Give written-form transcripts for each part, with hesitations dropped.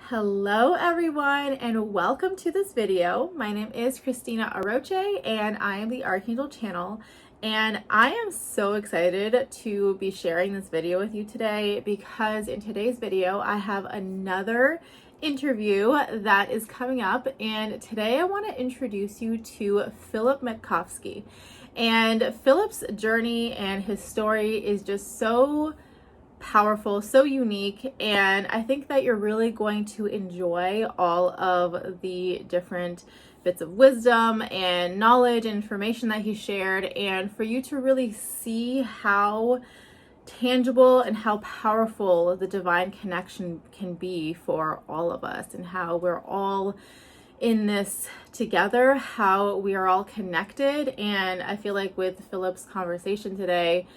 Hello everyone and welcome to this video. My name is Cristina Aroche and I am the Archangel Channel, and I am so excited to be sharing this video with you today because in today's video I have another interview that is coming up, and today I want to introduce you to Philip Matcovsky. And Philip's journey and his story is just so powerful, so unique, and I think that you're really going to enjoy all of the different bits of wisdom and knowledge and information that he shared, and for you to really see how tangible and how powerful the divine connection can be for all of us, and how we're all in this together, how we are all connected. And I feel like with Philip's conversation today,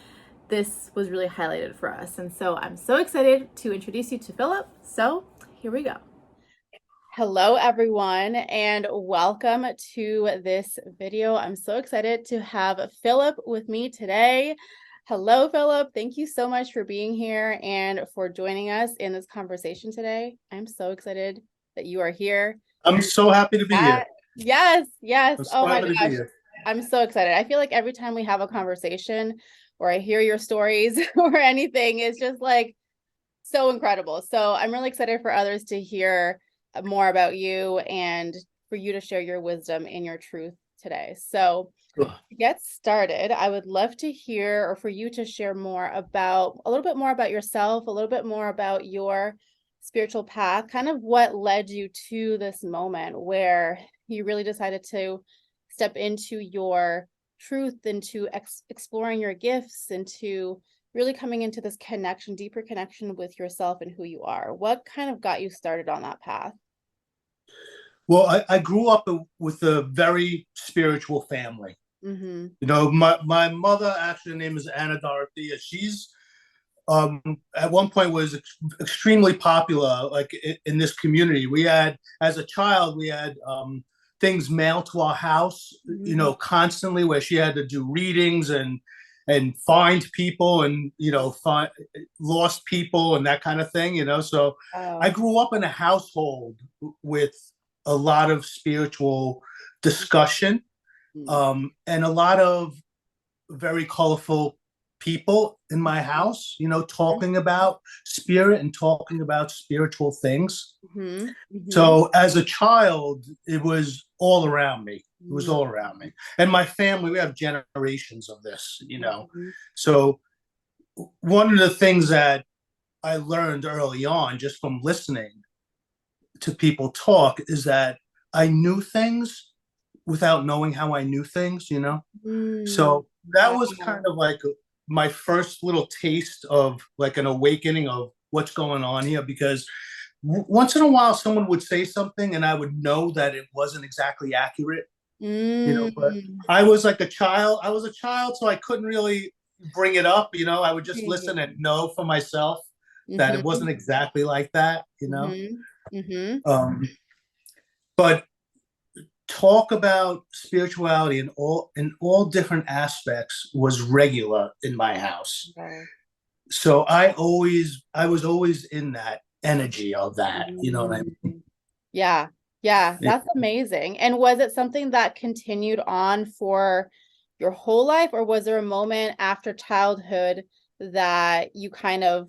this was really highlighted for us. And so I'm so excited to introduce you to Philip. So here we go. Hello, everyone, and welcome to this video. I'm so excited to have Philip with me today. Hello, Philip. Thank you so much for being here and for joining us in this conversation today. I'm so excited that you are here. I'm so happy to be here. Yes. Oh my gosh. I'm so excited. I feel like every time we have a conversation or I hear your stories or anything, it's just like so incredible. So I'm really excited for others to hear more about you and for you to share your wisdom and your truth today. So to get started, I would love to hear, or for you to share a little bit more about yourself, a little bit more about your spiritual path, kind of what led you to this moment where you really decided to step into your truth, into exploring your gifts, into really coming into this connection, deeper connection with yourself and who you are. What kind of got you started on that path? Well, I grew up with a very spiritual family. Mm-hmm. You know, my mother, actually, her name is Anna Dorothea. She's at one point was extremely popular, like in this community. We had, as a child, we had things mailed to our house, you know, constantly, where she had to do readings and find people and, you know, find lost people and that kind of thing, you know. So I grew up in a household with a lot of spiritual discussion, and a lot of very colorful people in my house, you know, talking about spirit and talking about spiritual things. So as a child, it was all around me. It was all around me. And my family, we have generations of this, you know. So one of the things that I learned early on, just from listening to people talk, is that I knew things without knowing how I knew things, you know. So that was kind of like my first little taste of like an awakening of what's going on here, because once in a while someone would say something and I would know that it wasn't exactly accurate, you know, but I was like a child. I was a child, so I couldn't really bring it up, you know. I would just listen and know for myself that it wasn't exactly like that, you know. But talk about spirituality in all different aspects was regular in my house. So I was always in that energy of that, you know what I mean? Yeah, that's amazing. And was it something that continued on for your whole life, or was there a moment after childhood that you kind of,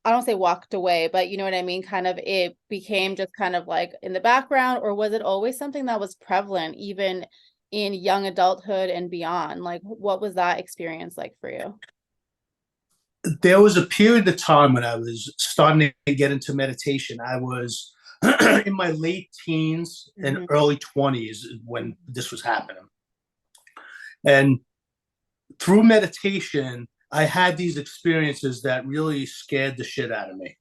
I don't say walked away, but you know what I mean? Kind of it became just kind of like in the background, or was it always something that was prevalent even in young adulthood and beyond? Like, what was that experience like for you? There was a period of time when I was starting to get into meditation. I was in my late teens and early 20s when this was happening. And through meditation, I had these experiences that really scared the shit out of me.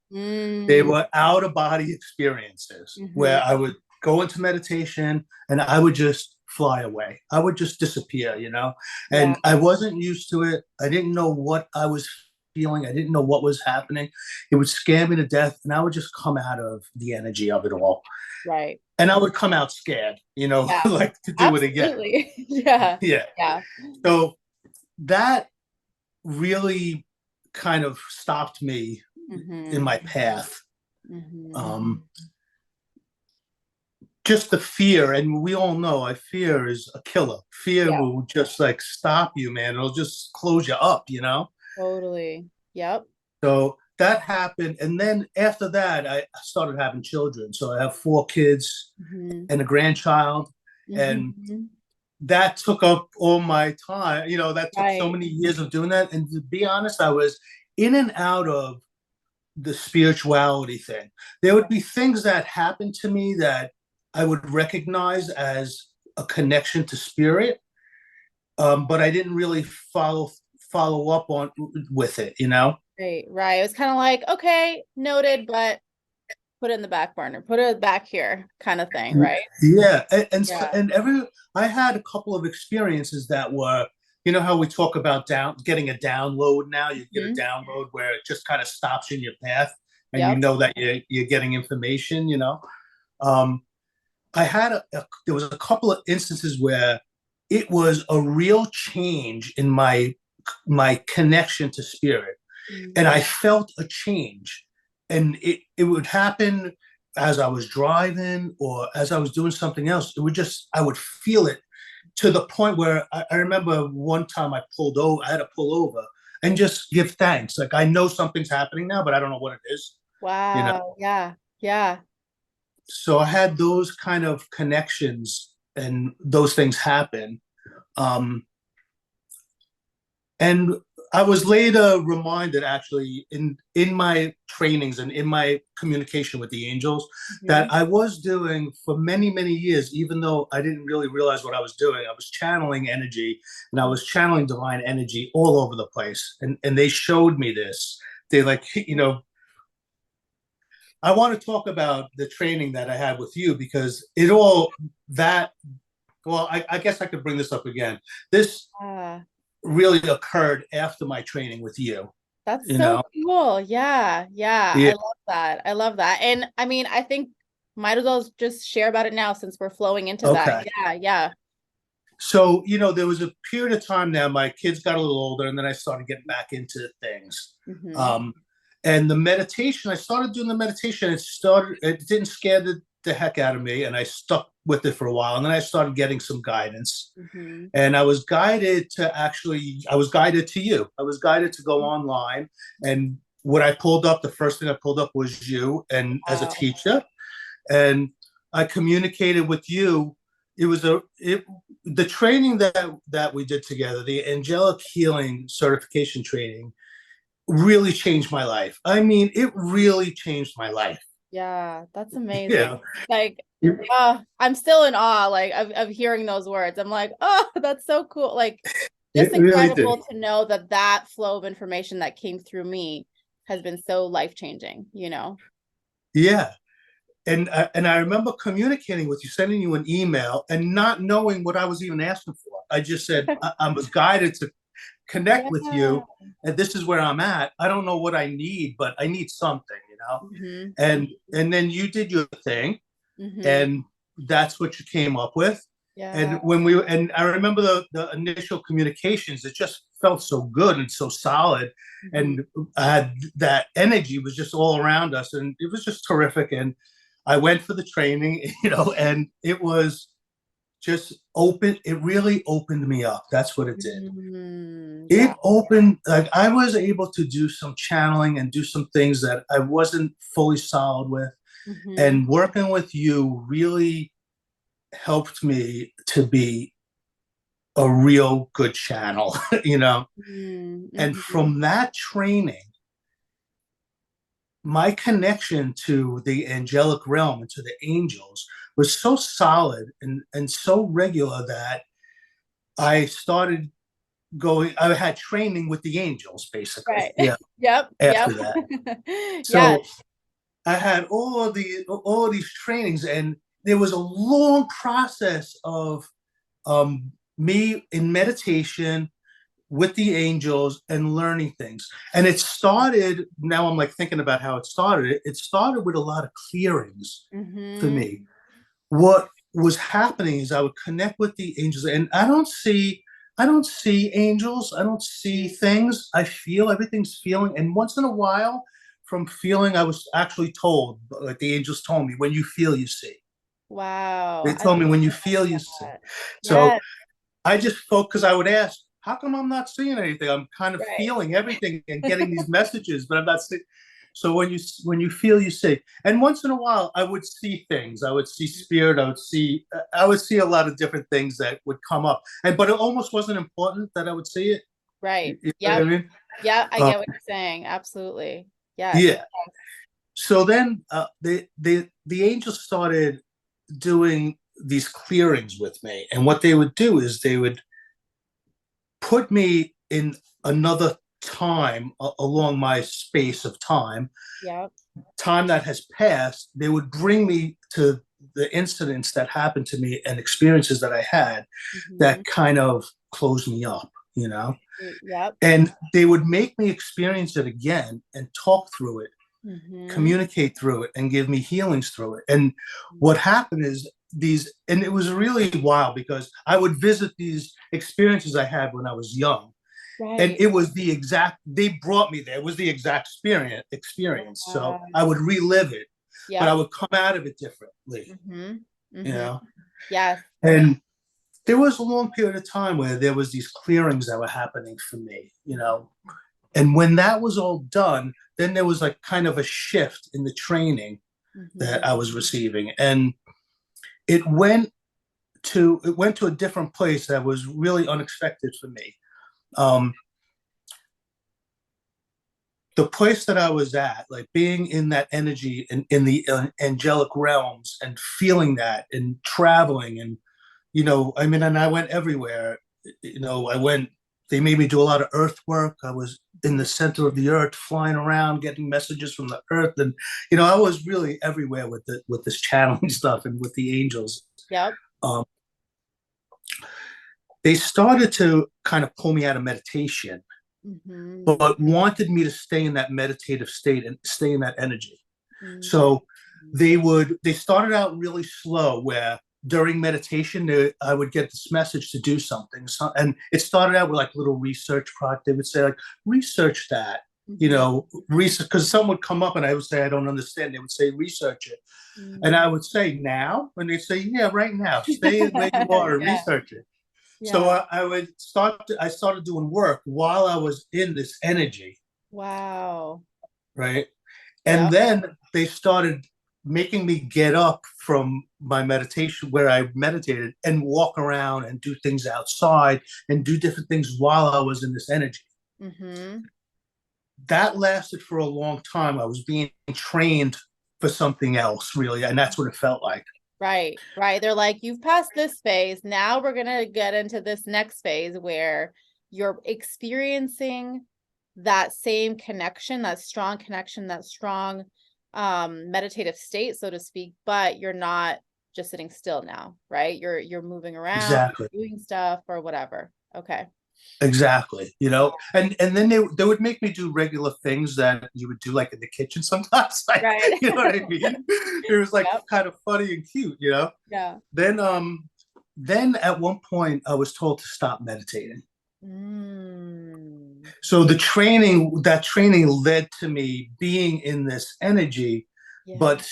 They were out of body experiences where I would go into meditation and I would just fly away. I would just disappear, you know, and I wasn't used to it. I didn't know what I was feeling. I didn't know what was happening. It would scare me to death, and I would just come out of the energy of it all. Right. And I would come out scared, you know, like to do it again. Yeah. So that really kind of stopped me in my path. Um, just the fear, and we all know fear is a killer. Fear Yeah, will just like stop you, man. It'll just close you up, you know? totally. Yep. So that happened. And then after that, I started having children. So I have 4 kids Hmm. and a grandchild. And Hmm. that took up all my time. You know, that took so Right. many years of doing that. And to be honest, I was in and out of the spirituality thing. There would be things that happened to me that I would recognize as a connection to spirit, but I didn't really follow up on with it, you know? Right. Right. It was kind of like, okay, noted, but put it in the back burner, put it back here kind of thing, right? Yeah, Yeah. and every I had a couple of experiences that were, you know how we talk about getting a download now. You get a Hmm. download where it just kind of stops you in your path, and you Yep. know that you're getting information. You know, um, I had there was a couple of instances where it was a real change in my connection to spirit, and Mm. I felt a change, and it would happen as I was driving or as I was doing something else. It would just I would feel it to the point where I remember one time I had to pull over and just give thanks. Like I know something's happening now, but I don't know what it is, you know. Wow. Yeah. Yeah. So I had those kind of connections and those things happen. Um, And I was later reminded, actually, in my trainings and in my communication with the angels, Hmm. that I was doing for many, many years, even though I didn't really realize what I was doing. I was channeling energy, and I was channeling divine energy all over the place. And they showed me this. They like, you know, I want to talk about the training that I had with you because it all that. Well, I guess I could bring this up again. This Ah, really occurred after my training with you. that's You so know, cool. Yeah. Yeah. I yeah, love that. I love that. And I mean, I think might as well just share about it now since we're flowing into that. okay. Yeah. Yeah. So, you know, there was a period of time now, my kids got a little older, and then I started getting back into things. Hmm. Um, and the meditation, I started doing the meditation. It didn't scare the heck out of me, and I stuck with it for a while. And then I started getting some guidance. Hmm. And I was guided to you. I was guided to go online. And what I pulled up, the first thing I pulled up was you and as a Wow. teacher. And I communicated with you. It was the training that we did together, the Angelic Healing Certification Training, really changed my life. I mean, it really changed my life. Yeah. That's amazing. Yeah. Like, I'm still in awe, like, of hearing those words. I'm like, oh, that's so cool. Like, just It really did. incredible to know that that flow of information that came through me has been so life-changing, you know? Yeah. And I remember communicating with you, sending you an email, and not knowing what I was even asking for. I just said I was guided to connect with Yeah. you, and this is where I'm at. I don't know what I need, but I need something, you know. Hmm. And then you did your thing, Hmm. and that's what you came up with. Yeah. And I remember the initial communications, it just felt so good and so solid, Hmm. and I had that energy was just all around us, and it was just terrific. And I went for the training, you know, and it was just open. It really opened me up. That's what it did. Yeah. It opened, like I was able to do some channeling and do some things that I wasn't fully solid with. Hmm. And working with you really helped me to be a real good channel, you know. And Hmm. from that training, my connection to the angelic realm and to the angels was so solid and so regular that I started I had training with the angels basically. Right. Yeah. Yep. Yep. After that. Yeah. So I had all of these trainings, and there was a long process of me in meditation with the angels and learning things. And it started, now I'm like thinking about how it started. It started with a lot of clearings for Hmm. me. What was happening is I would connect with the angels, and I don't see angels, I don't see things. I feel everything's feeling. And once in a while, from feeling. I was actually told, like the angels told me, when you feel, you see. Wow. They told me when you feel, you see. That. So Yes. I just focused, because I would ask, how come I'm not seeing anything? I'm kind of Right. feeling everything and getting these messages, but I'm not seeing. So when you feel, you see. And once in a while, I would see things. I would see spirit. I would see a lot of different things that would come up. But it almost wasn't important that I would see it. Right. You know what Yep. I mean? Yeah, I get what you're saying. Absolutely. Yes. Yeah. So then the angels started doing these clearings with me, and what they would do is they would put me in another time along my space of time, Yep. time that has passed. They would bring me to the incidents that happened to me and experiences that I had that kind of closed me up, you know? Yep. And they would make me experience it again and talk through it, communicate through it, and give me healings through it. And what happened is and it was really wild, because I would visit these experiences I had when I was young. Right. And it was they brought me there. It was the exact experience. So I would relive it, but I would come out of it differently, you know? Yes. And there was a long period of time where there was these clearings that were happening for me, you know? And when that was all done, then there was like kind of a shift in the training that I was receiving. And it went to a different place that was really unexpected for me. The place that I was at, like being in that energy and in the angelic realms, and feeling that, and traveling, and I mean, and I went everywhere. They made me do a lot of earth work. I was in the center of the earth, flying around, getting messages from the earth. And, I was really everywhere with this channeling stuff and with the angels. Yep. They started to kind of pull me out of meditation, but wanted me to stay in that meditative state and stay in that energy. So they started out really slow, where during meditation, I would get this message to do something. And it started out with like little research project. They would say, like, research that, research, because someone would come up and I would say, I don't understand. They would say, research it. And I would say, now? And they'd say, yeah, right now. Stay where you are and research it. Yeah. So I started doing work while I was in this energy. Wow. Right. And then they started making me get up from my meditation, where I meditated, and walk around and do things outside and do different things while I was in this energy. That lasted for a long time. I was being trained for something else, really. And that's what it felt like. Right. They're like, you've passed this phase. Now we're going to get into this next phase where you're experiencing that same connection, that strong connection, that strong meditative state, so to speak, but you're not just sitting still now, right? You're moving around, exactly, doing stuff or whatever. Okay. Exactly. And then they would make me do regular things that you would do like in the kitchen sometimes. Like, right. You know what I mean? It was like kind of funny and cute, Yeah. Then at one point I was told to stop meditating. So that training led to me being in this energy, but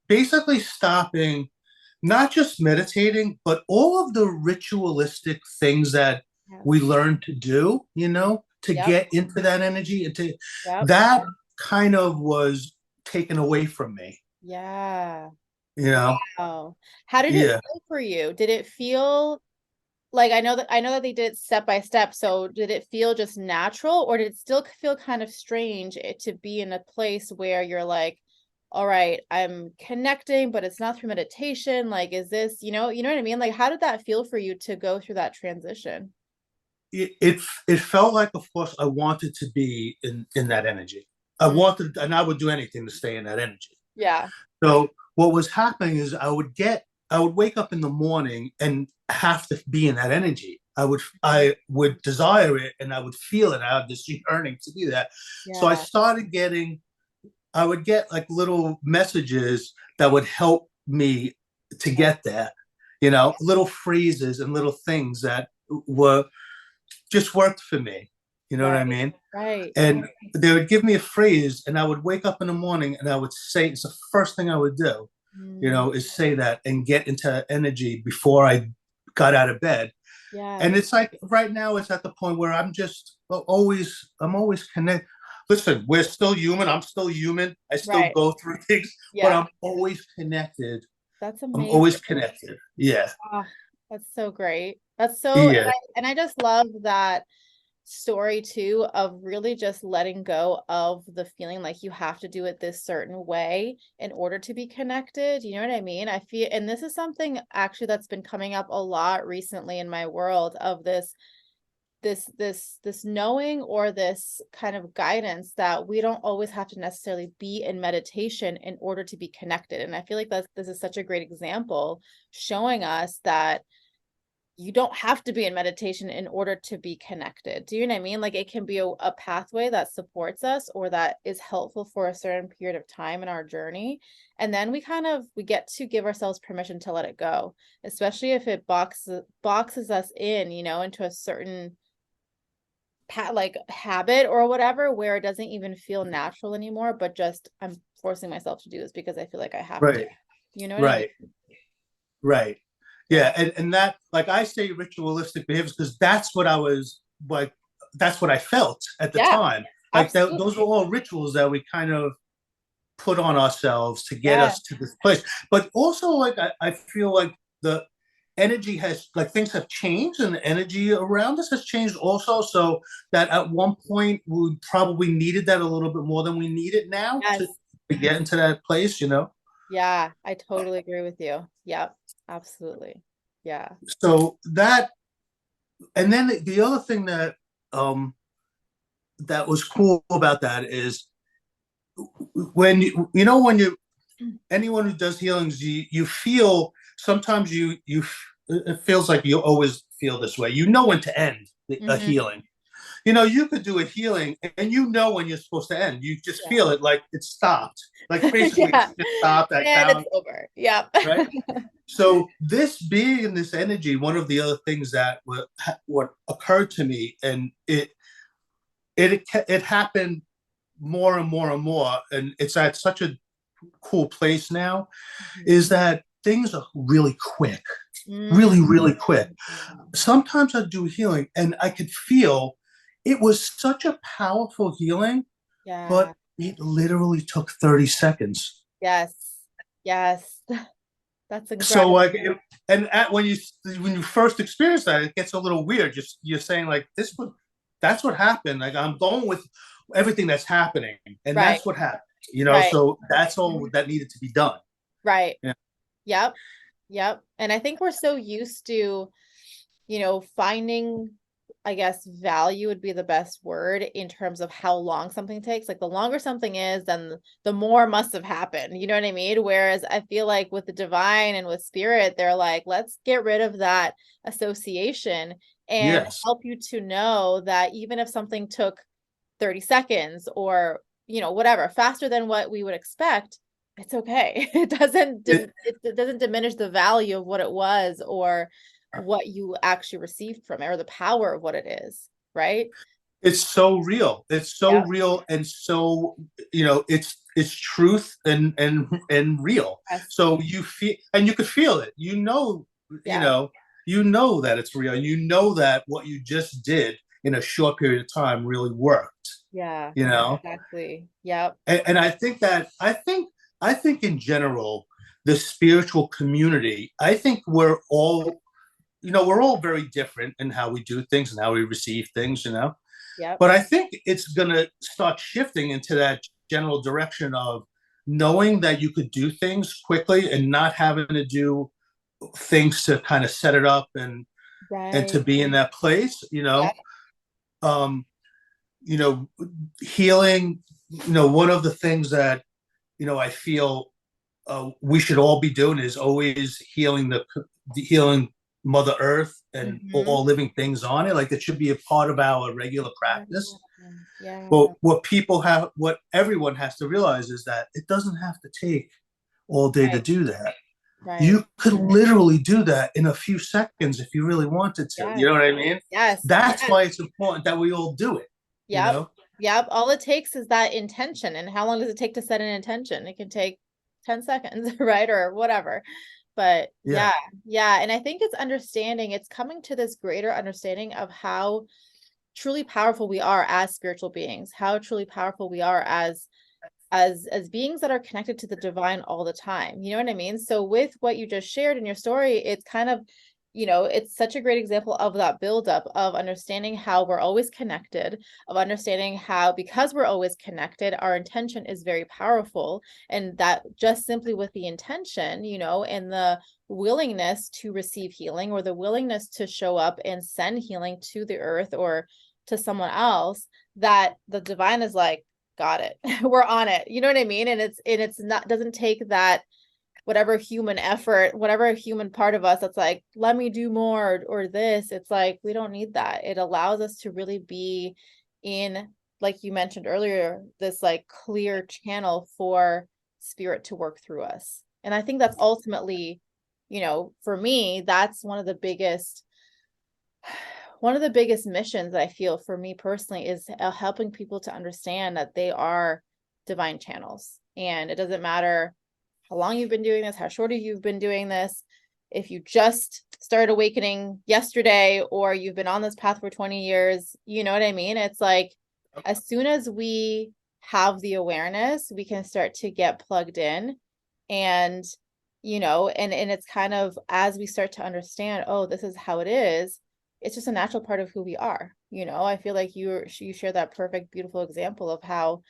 basically stopping, not just meditating, but all of the ritualistic things that we learn to do, to get into that energy, and that kind of was taken away from me. Yeah. Wow. How did it feel for you? Did it feel like, I know that they did it step by step. So did it feel just natural, or did it still feel kind of strange to be in a place where you're like, all right, I'm connecting, but it's not through meditation. Like, is this, you know what I mean? Like, how did that feel for you to go through that transition? It felt like, of course, I wanted to be in that energy. I wanted, and I would do anything to stay in that energy. Yeah. So what was happening is I would wake up in the morning and have to be in that energy. I would desire it, and I would feel it. I had this yearning to do that. Yeah. So I would get like little messages that would help me to get there, little phrases and little things that just worked for me, You know what I Right. mean? Right. And they would give me a phrase, and I would wake up in the morning and I would say, it's the first thing I would do, Mm, is say that and get into energy before I got out of bed. And yes. it's like right now it's at the point where I'm always connected. Listen, we're still human. I'm still human. I still Right. go through things, but Yeah. I'm always connected. That's I'm amazing. always connected. Yeah. Ah, that's so great. That's so, Yeah. and I just love that story too of really just letting go of the feeling like you have to do it this certain way in order to be connected. You know what I mean? I feel, and this is something actually that's been coming up a lot recently in my world of this knowing or this kind of guidance that we don't always have to necessarily be in meditation in order to be connected. And I feel like this is such a great example showing us that you don't have to be in meditation in order to be connected. Do you know what I mean? Like it can be a pathway that supports us or that is helpful for a certain period of time in our journey. And then we get to give ourselves permission to let it go, especially if it boxes us in, into a certain like habit or whatever, where it doesn't even feel natural anymore, but just I'm forcing myself to do this because I feel like I have to. Right. You know what I mean? Right. Right. Yeah. Yeah. And that, like I say ritualistic behaviors because that's what I was like, that's what I felt at the Yeah, time. Like those were absolutely. all rituals that we kind of put on ourselves to get Yeah. us to this place. But also, like, I feel like the energy has, like, things have changed and the energy around us has changed also. So that at one point we probably needed that a little bit more than we need it now Yes. to get into that place. Yeah, I totally agree with you. Yep, absolutely. Yeah. So that, and then the other thing um that was cool about that is when when you anyone who does healings, you feel sometimes you it feels like you always feel this way. You know when to end a Hmm. healing. You could do a healing and when you're supposed to end. You just Yeah. feel it like it stopped. Like basically Yeah. it's just stopped. I And it's count, over. Yep. right? So this being in this energy, one of the other things that what occurred to me, and it happened more and more and more, and it's at such a cool place now, Mhm. is that things are really quick, Mm. really, really quick. Sometimes I do healing and I could feel it was such a powerful healing, Yeah. but it literally took 30 seconds. Yes. Yes. That's So incredible. like, when you first experience that, it gets a little weird. Just you're saying like that's what happened. Like I'm going with everything that's happening, and Right. that's what happened. Right. So that's all that needed to be done. Right. Yeah. Yep. Yep. And I think we're so used to, finding, I guess, value would be the best word in terms of how long something takes. Like the longer something is, then the more must have happened. You know what I mean? Whereas I feel like with the divine and with spirit, they're like, let's get rid of that association and Yes. help you to know that even if something took 30 seconds or, whatever, faster than what we would expect, it's okay. It, It doesn't diminish the value of what it was or what you actually received from it or the power of what it is, right? it's so real. It's so Yep. real, and so it's truth and real. Yes. So you feel, and you could feel it. You Yeah. know, that it's real, and that what you just did in a short period of time really worked. Yeah. You know, Exactly. Yep. and I think in general, the spiritual community. I think we're all very different in how we do things and how we receive things. Yep. But I think it's going to start shifting into that general direction of knowing that you could do things quickly and not having to do things to kind of set it up and Right. to be in that place. Yep. Um, you know, healing. One of the things that I feel we should all be doing is always healing Mother Earth and Hmm. all living things on it. Like it should be a part of our regular Yeah. practice. But Yeah. what everyone has to realize is that it doesn't have to take all day to Right. do that. Right. You could literally do that in a few seconds if you really wanted to. You Yes. know what I mean? Yes. That's Yes. why it's important that we all do it. you Yep. know? Yep. All it takes is that intention. And how long does it take to set an intention? It can take 10 seconds, right? Or whatever. But Yeah. yeah, yeah. And I think it's understanding, it's coming to this greater understanding of how truly powerful we are as spiritual beings, how truly powerful we are as beings that are connected to the divine all the time. You know what I mean? So with what you just shared in your story, it's kind of, it's such a great example of that buildup of understanding how we're always connected, of understanding how, because we're always connected, our intention is very powerful. And that just simply with the intention, and the willingness to receive healing, or the willingness to show up and send healing to the earth or to someone else, that the divine is like, got it. We're on it. You know what I mean? And it's not, doesn't take that whatever human effort, whatever human part of us that's like, let me do more or this. It's like, we don't need that. It allows us to really be in, like you mentioned earlier, this like clear channel for spirit to work through us. And I think that's ultimately, for me, that's one of the biggest missions I feel for me personally is helping people to understand that they are divine channels. And it doesn't matter how long you've been doing this, how short you've been doing this. If you just started awakening yesterday, or you've been on this path for 20 years, you know what I mean? It's like, as soon as we have the awareness, we can start to get plugged in. And, and it's kind of, as we start to understand, oh, this is how it is, it's just a natural part of who we are. I feel like you share that perfect, beautiful example of how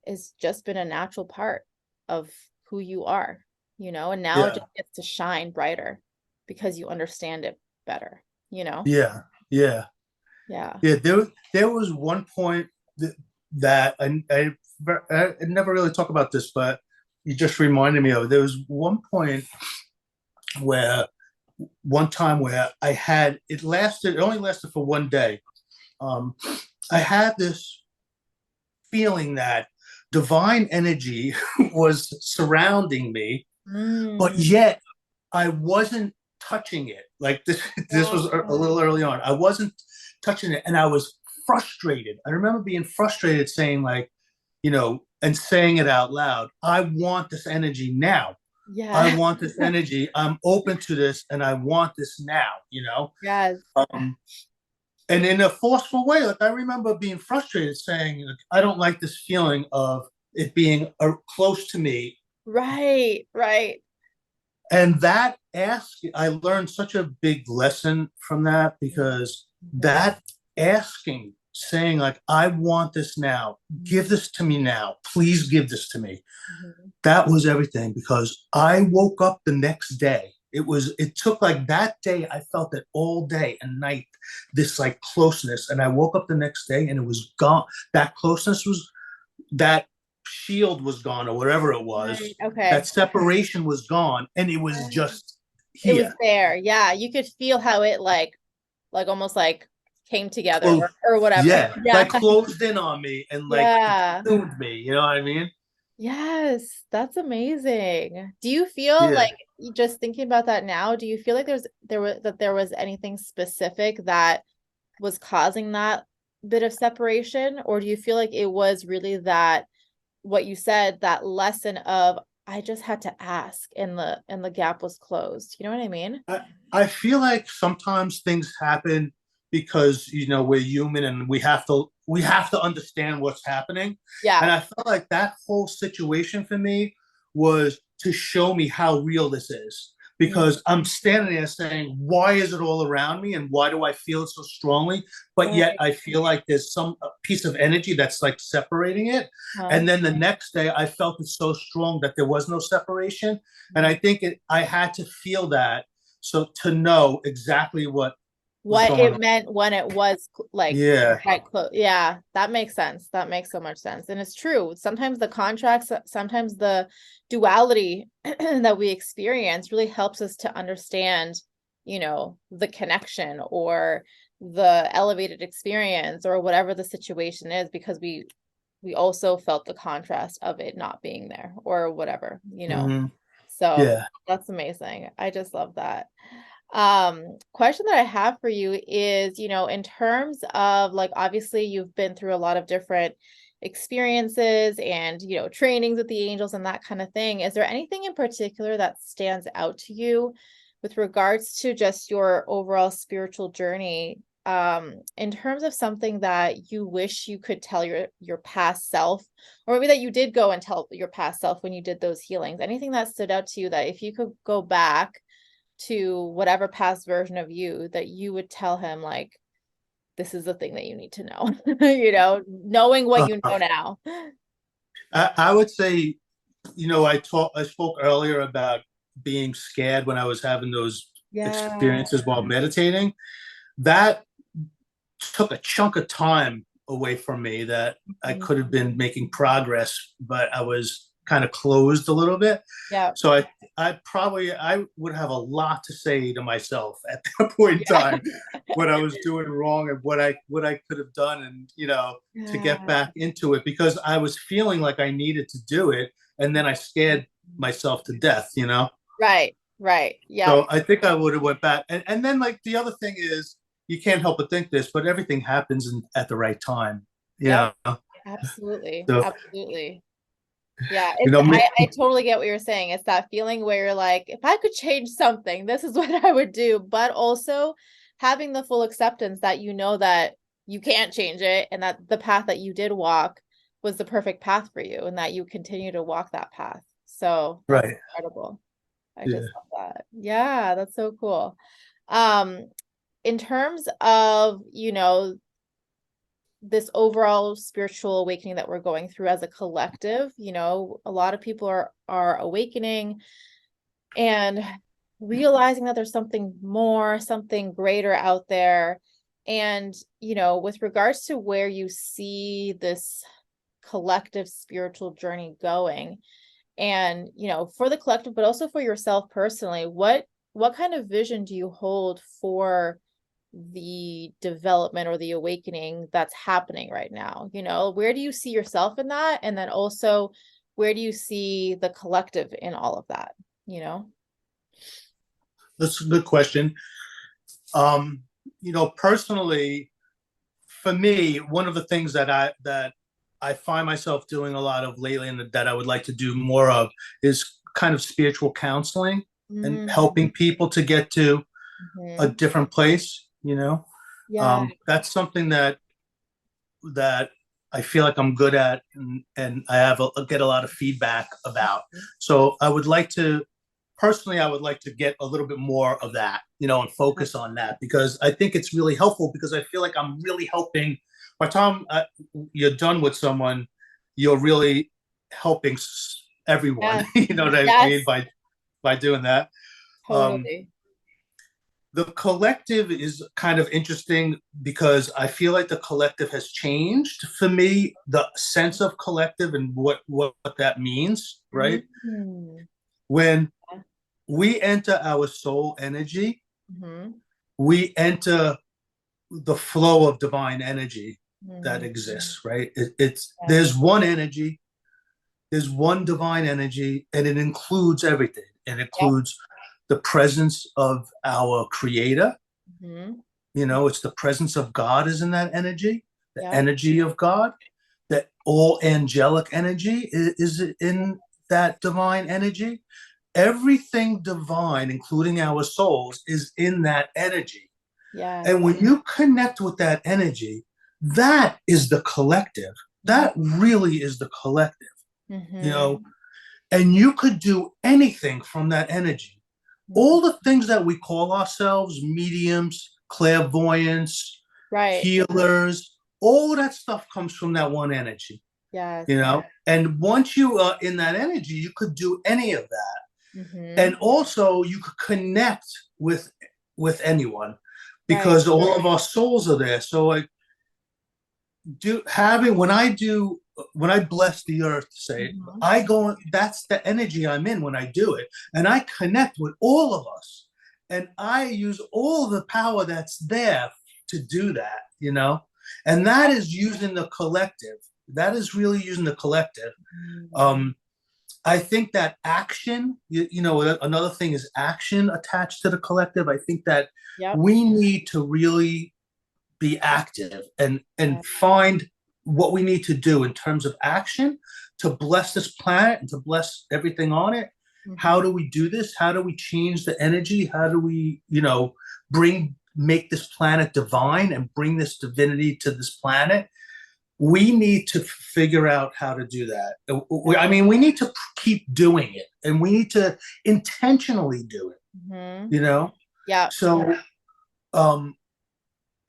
it's just been a natural part of who you are, and now it Yeah. just gets to shine brighter because you understand it better, Yeah. Yeah. Yeah. Yeah. There was one point that I never really talk about this, but you just reminded me of. There was where one time where it only lasted for one day. Um, I had this feeling that divine energy was surrounding me, but Mm. yet I wasn't touching it. Like this was a Oh, little early on. I wasn't touching it, and I was frustrated. I remember being frustrated, saying like, and saying it out loud. I want this energy now. I yeah. want this energy. I'm open to this, and I want this now. Yes. Um, and in a forceful way, like I remember being frustrated, saying, like, I don't like this feeling of it being close to me. Right. Right. And I learned such a big lesson from that, because Mhm. that asking, saying like, I want this now, give this to me now, please give this to me. Mhm. That was everything, because I woke up the next day. It took like that day. I felt it all day and night, this like closeness. And I woke up the next day and it was gone. That closeness that shield was gone, or whatever it Right. was. That Okay. separation was gone. And it was Right. just It was here. there. Yeah. You could feel how it like almost like came together Close. or whatever. Yeah. Yeah. Like closed in on me and like Yeah. consumed me. You know what I mean? Yes, that's amazing. Do you feel Yeah. like, just thinking about that now, do you feel like there was anything specific that was causing that bit of separation? Or do you feel like it was really that, what you said, that lesson of, I just had to ask and the gap was closed? You know what I mean? I feel like sometimes things happen because we're human and we have to understand what's happening. Yeah. And I felt like that whole situation for me was to show me how real this is. Mm. Because I'm standing there saying, why is it all around me and why do I feel it so strongly? But yet Right. I feel like there's some piece of energy that's like separating it. Huh? And then the next day I felt it so strong that there was no separation. And I Mhm. think I had to feel that, so to know exactly what was What going it on. meant when it was like Yeah. quite close. Yeah, that makes sense. That makes so much sense. And it's true. Sometimes the contracts, sometimes the duality that we experience really helps us to understand, the connection or the elevated experience or whatever the situation is, because we also felt the contrast of it not being there or whatever. Hmm. So Yeah. that's amazing. I just love that. Question that I have for you is, in terms of like, obviously you've been through a lot of different experiences and, trainings with the angels and that kind of thing. Is there anything in particular that stands out to you with regards to just your overall spiritual journey, in terms of something that you wish you could tell your past self, or maybe that you did go and tell your past self when you did those healings? Anything that stood out to you that if you could go back to whatever past version of you, that you would tell him, like, this is the thing that you need to know, knowing what you know now. I would say, I spoke earlier about being scared when I was having those Yeah. experiences while meditating. That took a chunk of time away from me that I Mhm. could have been making progress, but I was kind of closed a little bit. Yeah. So I would have a lot to say to myself at that point in Yeah. time, what I was doing wrong and what I could have done, and to get Yeah. back into it, because I was feeling like I needed to do it, and then I scared myself to death. Right. Right. Yeah. So I think I would have went back, and then, like, the other thing is, you can't help but think this, but everything happens at the right time. You Yep. know, Absolutely. so Absolutely. Yeah, you it's know, I totally get what you're saying. It's that feeling where you're like, if I could change something, this is what I would do. But also having the full acceptance that that you can't change it, and that the path that you did walk was the perfect path for you, and that you continue to walk that path. So that's right? incredible. I Yeah. just love that. Yeah, that's so cool. Um, in terms of, this overall spiritual awakening that we're going through as a collective, a lot of people are awakening and realizing that there's something more, something greater out there. And, with regards to where you see this collective spiritual journey going, and, for the collective, but also for yourself personally, what kind of vision do you hold for the development or the awakening that's happening right now? Where do you see yourself in that? And then also, where do you see the collective in all of that? You know? That's a good question. Personally, for me, one of the things that I find myself doing a lot of lately, and that I would like to do more of, is kind of spiritual counseling and Mm-hmm. helping people to get to a different place. Yeah. That's something that I feel like I'm good at, and get a lot of feedback about. So I would like to get a little bit more of that, and focus on that, because I think it's really helpful, because I feel like I'm really helping. By the time you're done with someone, you're really helping everyone. Yes. You know what I mean, Yes. by doing that. Um, Totally. the collective is kind of interesting, because I feel like the collective has changed for me. The sense of collective and what that means, right? Mm-hmm. When we enter our soul energy, Mm-hmm. we enter the flow of divine energy that Mm-hmm. exists, right? It's Yes. there's one energy, there's one divine energy, and it includes everything. It Yep. includes the presence of our creator. Mm-hmm. It's the presence of God is in that energy, the Yep. energy of God, that all angelic energy is in that divine energy. Everything divine, including our souls, is in that energy. Yes. And when you connect with that energy, that is the collective. That really is the collective, you know, Mm-hmm. and you could do anything from that energy. All the things that we call ourselves, mediums, clairvoyance, Right. healers, all that stuff comes from that one energy, Yes. And once you are in that energy, you could do any of that. Mm-hmm. And also you could connect with anyone, Right. because all of our souls are there. So, like, do having when I bless the earth, say, Mm-hmm. I go, that's the energy I'm in when I do it, and I connect with all of us, and I use all the power that's there to do that, and that is using the collective. That is really using the collective. Mm-hmm. um I think that action, another thing is action attached to the collective. I think that Yep. we need to really be active Yeah. and find what we need to do in terms of action to bless this planet and to bless everything on it. How Hmm. do we do this? How do we change the energy? How do we, make this planet divine and bring this divinity to this planet? We need to figure out how to do that. I mean, we need to keep doing it, and we need to intentionally do it, Hmm. you know? Yeah. So, um,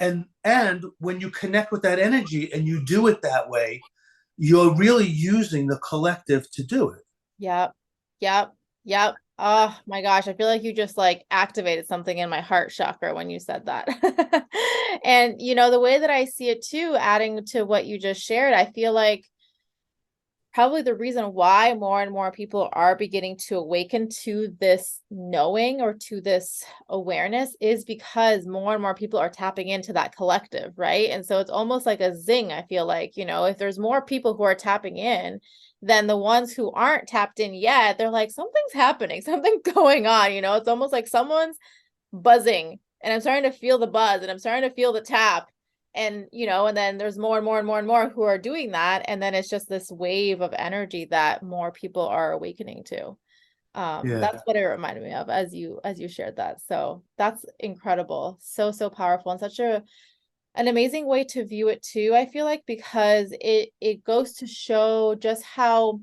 and when you connect with that energy and you do it that way, you're really using the collective to do it. Yep. Yep. Yep. Oh my gosh. I feel like you just like activated something in my heart chakra when you said that. And the way that I see it too, adding to what you just shared, I feel like probably the reason why more and more people are beginning to awaken to this knowing or to this awareness is because more and more people are tapping into that collective, right? And so it's almost like a zing. I feel like, if there's more people who are tapping in than the ones who aren't tapped in yet, they're like, something's happening, something's going on. It's almost like someone's buzzing and I'm starting to feel the buzz and I'm starting to feel the tap, and then there's more and more and more and more who are doing that, and then it's just this wave of energy that more people are awakening to. Yeah. That's what it reminded me of as you shared that. So that's incredible, so powerful, and such an amazing way to view it too, I feel like, because it goes to show just how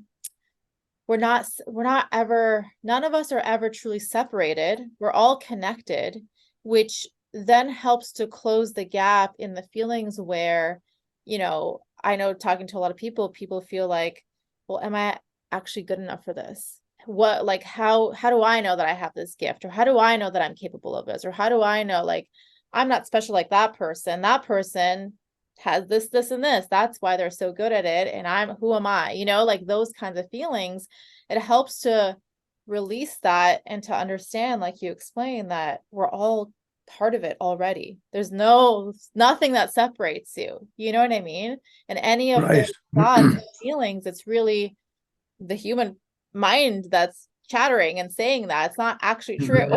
we're not ever, none of us are ever truly separated. We're all connected, which then helps to close the gap in the feelings where, I know talking to a lot of people feel like, well, am I actually good enough for this? What, like, how do I know that I have this gift? Or how do I know that I'm capable of this? Or how do I know, like, I'm not special like that person? That person has this, and this. That's why they're so good at it. And who am I? Like those kinds of feelings. It helps to release that and to understand, like you explained, that we're all part of it already. There's nothing that separates you. You know what I mean? And any of those Right. thoughts and feelings, it's really the human mind that's chattering and saying that. It's not actually true.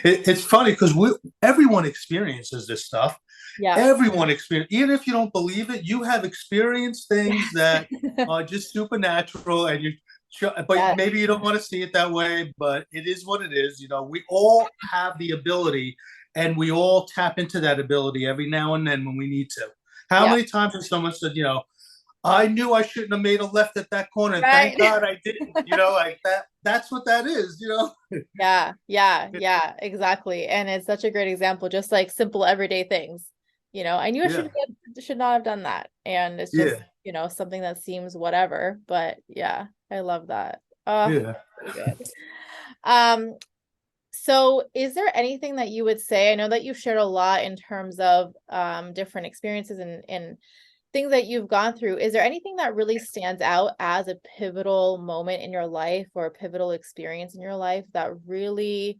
It's funny because everyone experiences this stuff. Yeah. Everyone experience, even if you don't believe it, you have experienced things that Yes. are just supernatural, and but Yes. maybe you don't want to see it that way. But it is what it is. We all have the ability, and we all tap into that ability every now and then when we need to. How Yeah. many times has someone said, I knew I shouldn't have made a left at that corner, and Right. thank God I didn't. Like that. That's what that is. Yeah, yeah, yeah, exactly. And it's such a great example, just like simple everyday things. I knew I Yeah. should not have done that. And it's just, Yeah. something that seems whatever. But yeah, I love that. Oh, Yeah. so good. Um, so is there anything that you would say? I know that you've shared a lot in terms of different experiences and things that you've gone through. Is there anything that really stands out as a pivotal moment in your life or a pivotal experience in your life that really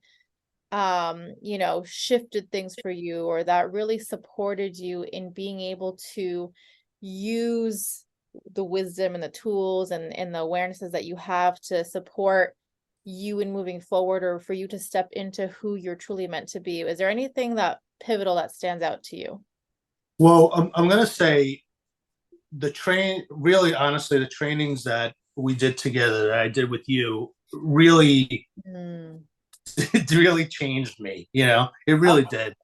shifted things for you, or that really supported you in being able to use the wisdom and the tools and the awarenesses that you have to support you in moving forward, or for you to step into who you're truly meant to be? Is there anything that pivotal that stands out to you? Well, I'm going to say really honestly, the trainings that we did together, that I did with you, really, Mm. it really changed me. It Oh, really did.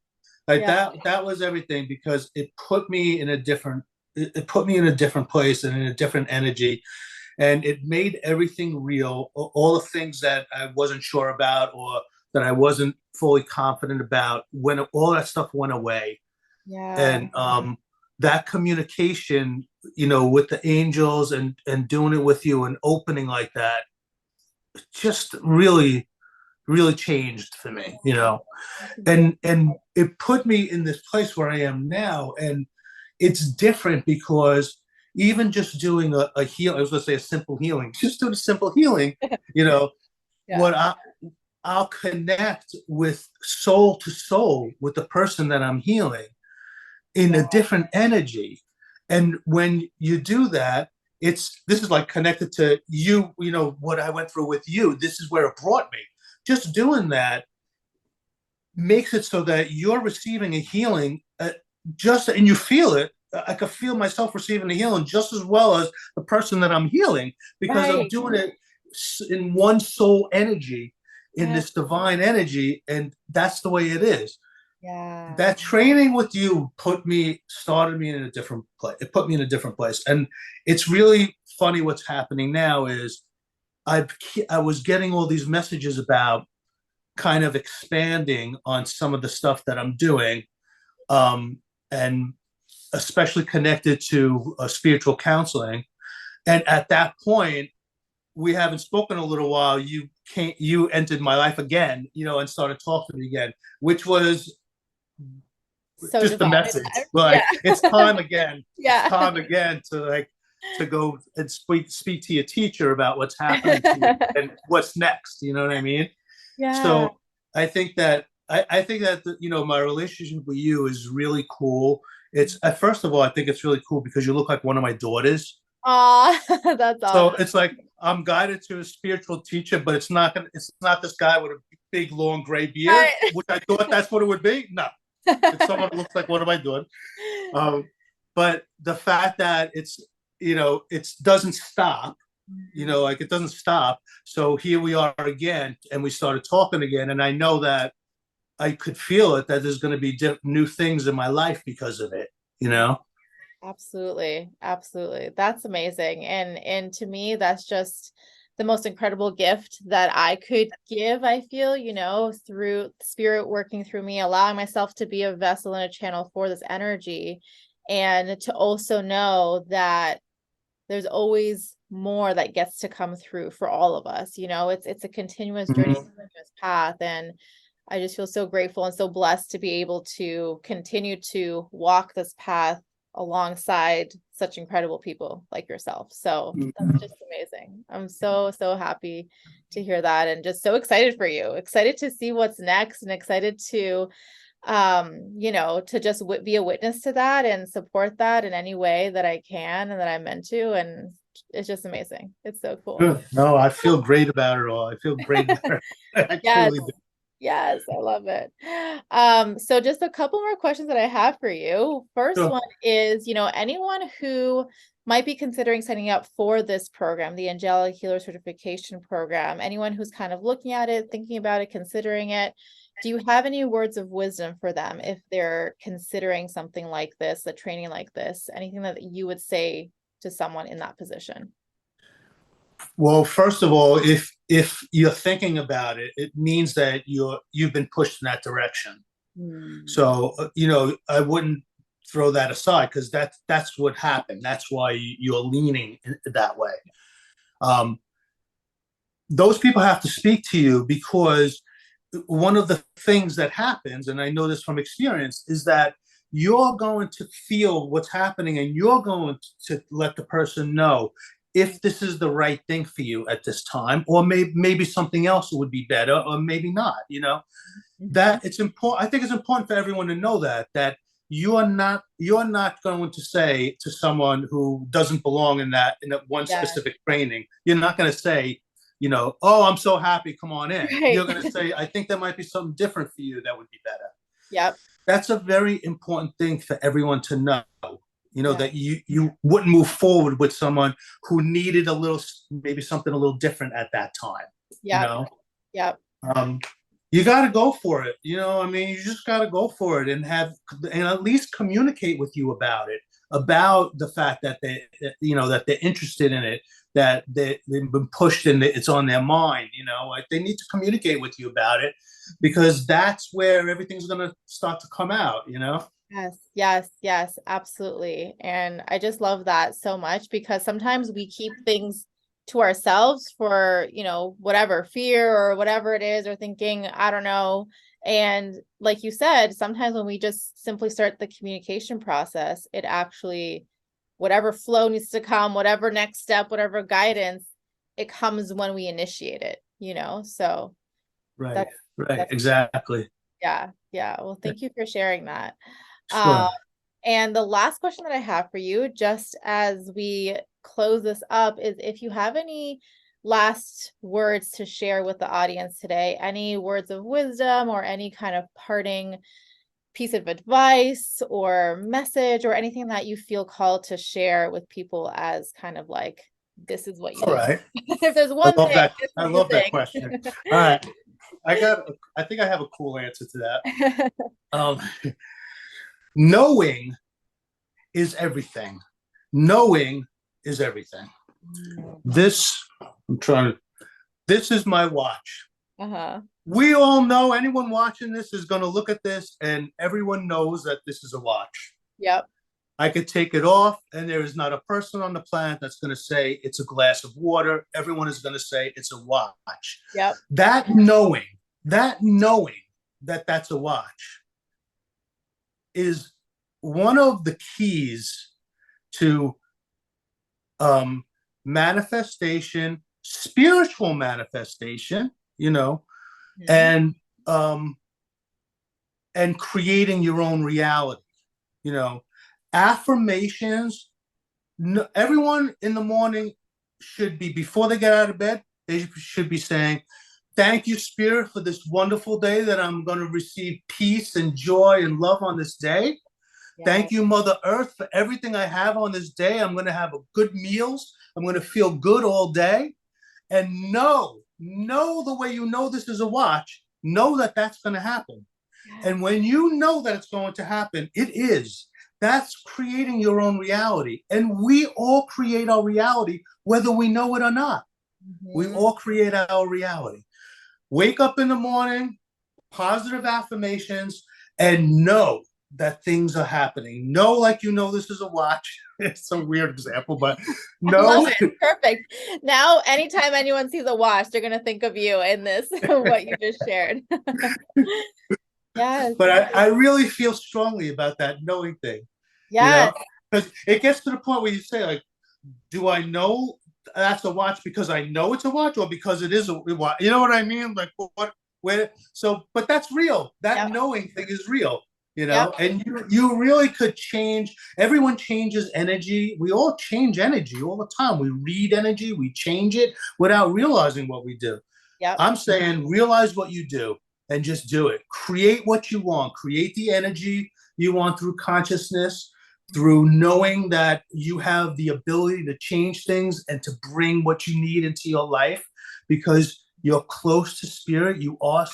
Like yeah. that was everything, because it put me in a different place and in a different energy, and it made everything real. All the things that I wasn't sure about, or that I wasn't fully confident about, when all that stuff went away. Yeah. And that communication, with the angels, and doing it with you and opening like that, just really, really changed for me. That's And it put me in this place where I am now. And it's different because even just doing a heal, I was going to say a simple healing, just doing a simple healing, you know, yeah. what I'll connect with soul to soul with the person that I'm healing in Yeah. a different energy. And when you do that, this is like connected to you, what I went through with you. This is where it brought me. Just doing that makes it so that you're receiving a healing, and you feel it. I could feel myself receiving the healing just as well as the person that I'm healing, because I'm Right. doing it in one soul energy, in Yeah. this divine energy, and that's the way it is. Yeah. That training with you started me in a different place. It put me in a different place, and it's really funny what's happening now is I was getting all these messages about kind of expanding on some of the stuff that I'm doing, and especially connected to spiritual counseling. And at that point, we haven't spoken in a little while. You entered my life again, and started talking to me again, which was So just a divine. message. Yeah. Like, it's time again. It's Yeah. time again to go and speak to your teacher about what's happening to you and what's next. You know what I mean? Yeah. So I think that my relationship with you is really cool. It's first of all, I think it's really cool because you look like one of my daughters. Aw, that's So awesome. it's like I'm guided to a spiritual teacher, but it's not this guy with a big long gray beard, Right. which I thought that's what it would be. No, it's someone who looks like one of my daughters. Um, but the fact that it doesn't stop, like it doesn't stop. So here we are again, and we started talking again, and I know that I could feel it, that there's going to be new things in my life because of it. You know. Absolutely. Absolutely. That's amazing. And to me, that's just the most incredible gift that I could give, I feel, through spirit working through me, allowing myself to be a vessel and a channel for this energy. And to also know that there's always more that gets to come through for all of us. It's a continuous journey, Mhm. continuous path. And I just feel so grateful and so blessed to be able to continue to walk this path alongside such incredible people like yourself. So that's just amazing. I'm so, so happy to hear that, and just so excited for you, excited to see what's next, and excited to to just be a witness to that and support that in any way that I can and that I'm meant to. And it's just amazing. It's so cool. Good. No, I feel great about it all. I feel great about it. I Yes. truly do. Yes, I love it. So just a couple more questions that I have for you. First Sure. one is, anyone who might be considering signing up for this program, the Angelic Healer Certification Program, anyone who's kind of looking at it, thinking about it, considering it, do you have any words of wisdom for them if they're considering something like this, a training like this, anything that you would say to someone in that position? Well, first of all, if you're thinking about it, it means that you've been pushed in that direction. Hmm. So I wouldn't throw that aside, because that's what happened. That's why you're leaning that way. Um, those people have to speak to you, because one of the things that happens, and I know this from experience, is that you're going to feel what's happening, and you're going to let the person know if this is the right thing for you at this time, or maybe something else would be better, or maybe not. Mhm. That it's important. I think it's important for everyone to know that you're not going to say to someone who doesn't belong in that one Yeah. specific training. You're not going to say, oh, I'm so happy, come on in. Right. You're going to say, I think there might be something different for you that would be better. Yep. That's a very important thing for everyone to know. Yeah. That you wouldn't move forward with someone who needed maybe something a little different at that time. you Yep. know Yep. um, you got to go for it. I mean, you just got to go for it, and at least communicate with you about it, about the fact that that they're interested in it, that they've been pushed and it's on their mind. Like, they need to communicate with you about it, because that's where everything's going to start to come out. Yes, yes, yes, absolutely. And I just love that so much, because sometimes we keep things to ourselves for, whatever fear or whatever it is, or thinking, I don't know. And like you said, sometimes when we just simply start the communication process, it actually, whatever flow needs to come, whatever next step, whatever guidance, it comes when we initiate it. So Right, that's, right, that's, exactly. yeah, yeah. Well, thank you for sharing that. Um, Sure. And the last question that I have for you, just as we close this up, is if you have any last words to share with the audience today, any words of wisdom or any kind of parting piece of advice or message or anything that you feel called to share with people as kind of like, this is what you All need. right. If there's I one love thing, that. this I is the love that thing. question. All right. I think I have a cool answer to that. Um, knowing is everything. Knowing is everything. This, I'm trying to, this is my watch. Uh-huh. We all know, anyone watching this is going to look at this and everyone knows that this is a watch. Yep. I could take it off and there is not a person on the planet that's going to say it's a glass of water. Everyone is going to say it's a watch. Yep. That knowing that that's a watch is one of the keys to manifestation, spiritual manifestation, Mm-hmm. and creating your own reality. Affirmations. No, everyone in the morning should be, before they get out of bed, they should be saying, thank you, Spirit, for this wonderful day that I'm going to receive peace and joy and love on this day. Yeah. Thank you, Mother Earth, for everything I have on this day. I'm going to have good meals. I'm going to feel good all day. And know the way you know this is a watch, know that that's going to happen. And when you know that it's going to happen, that's creating your own reality. And we all create our reality, whether we know it or not. Mm-hmm. We all create our reality. Wake up in the morning, positive affirmations, and know that things are happening. Know like you know this is a watch. It's a weird example, but I love it. Perfect. Now, anytime anyone sees a watch, they're going to think of you in this, what you just shared. Yes. But I really feel strongly about that knowing thing. Yes. Because it gets to the point where you say, like, do I know that's a watch because I know it's a watch, or because it is a watch? You know what I mean? Like, but that's real. That knowing thing is real, and you really could change. Everyone changes energy. We all change energy all the time. We read energy, we change it without realizing what we do. Yep. I'm saying realize what you do and just do it. Create what you want. Create the energy you want through consciousness, through knowing that you have the ability to change things and to bring what you need into your life, because you're close to spirit. You are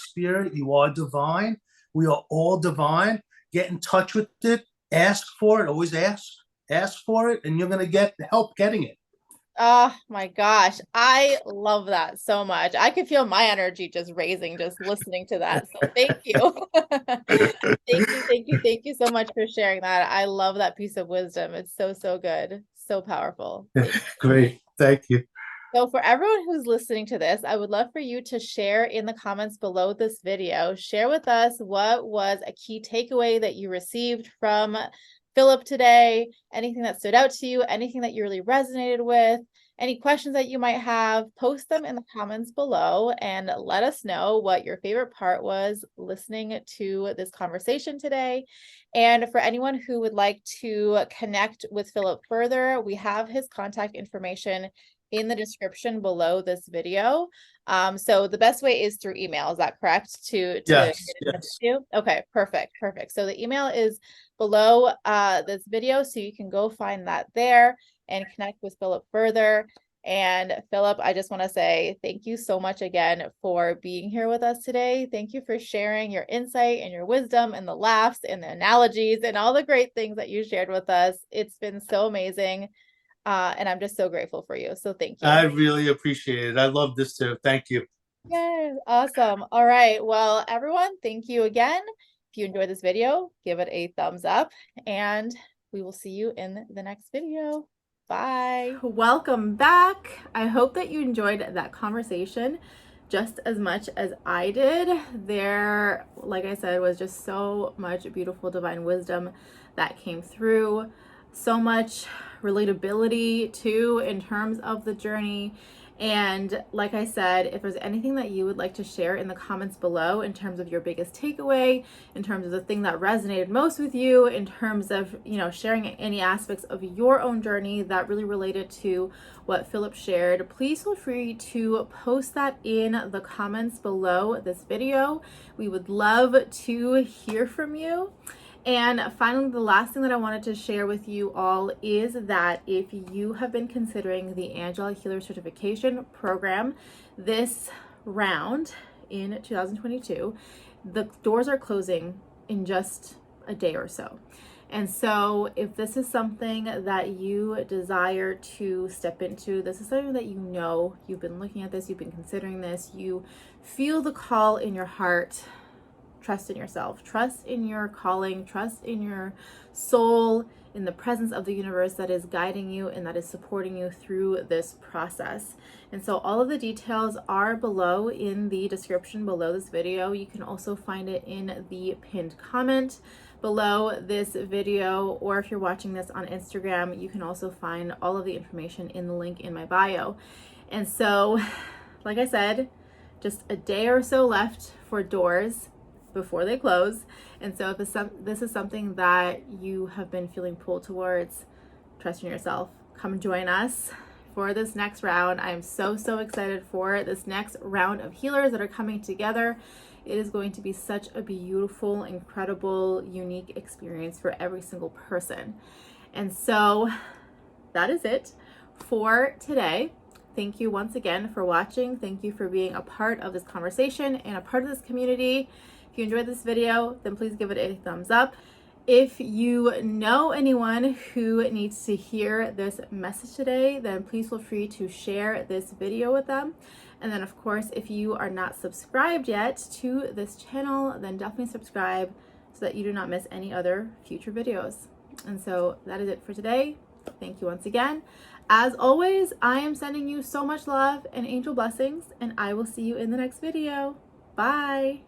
divine. We are all divine. Get in touch with it. Ask for it. Always ask for it, and you're going to get help getting it. Oh my gosh. I love that so much. I could feel my energy just raising, just listening to that. So thank you. Thank you so much for sharing that. I love that piece of wisdom. It's so, so good. So powerful. Great. Thank you. So for everyone who's listening to this, I would love for you to share in the comments below this video. Share with us what was a key takeaway that you received from Philip today, anything that stood out to you, anything that you really resonated with, any questions that you might have. Post them in the comments below and let us know what your favorite part was listening to this conversation today. And for anyone who would like to connect with Philip further, we have his contact information in the description below this video. So the best way is through email. Is that correct? Yes. Okay, perfect. So the email is below this video, so you can go find that there and connect with Philip further. And Philip, I just want to say thank you so much again for being here with us today. Thank you for sharing your insight and your wisdom and the laughs and the analogies and all the great things that you shared with us. It's been so amazing. And I'm just so grateful for you. So thank you. I really appreciate it. I love this too. Thank you. Yeah, awesome. All right. Well, everyone, thank you again. If you enjoyed this video, give it a thumbs up, and we will see you in the next video. Bye. Welcome back. I hope that you enjoyed that conversation just as much as I did. There, like I said, was just so much beautiful divine wisdom that came through. So much relatability too in terms of the journey, And like I said, if there's anything that you would like to share in the comments below in terms of your biggest takeaway, in terms of the thing that resonated most with you, in terms of, sharing any aspects of your own journey that really related to what Philip shared, please feel free to post that in the comments below this video. We would love to hear from you. And finally, the last thing that I wanted to share with you all is that if you have been considering the Angelic Healer Certification Program this round in 2022, the doors are closing in just a day or so. And so if this is something that you desire to step into, this is something that you've been looking at this, you've been considering this, you feel the call in your heart, trust in yourself, trust in your calling, trust in your soul, in the presence of the universe that is guiding you and that is supporting you through this process. And so all of the details are below in the description below this video. You can also find it in the pinned comment below this video, or if you're watching this on Instagram, you can also find all of the information in the link in my bio. And so, like I said, just a day or so left for doors before they close. And so if this is something that you have been feeling pulled towards, trust in yourself. Come join us for this next round. I am so excited for this next round of healers that are coming together. It is going to be such a beautiful, incredible, unique experience for every single person. And so that is it for today. Thank you once again for watching. Thank you for being a part of this conversation and a part of this community. If you enjoyed this video, then please give it a thumbs up. If you know anyone who needs to hear this message today, then please feel free to share this video with them. And then of course, if you are not subscribed yet to this channel, then definitely subscribe so that you do not miss any other future videos. And so that is it for today. Thank you once again. As always, I am sending you so much love and angel blessings, and I will see you in the next video. Bye.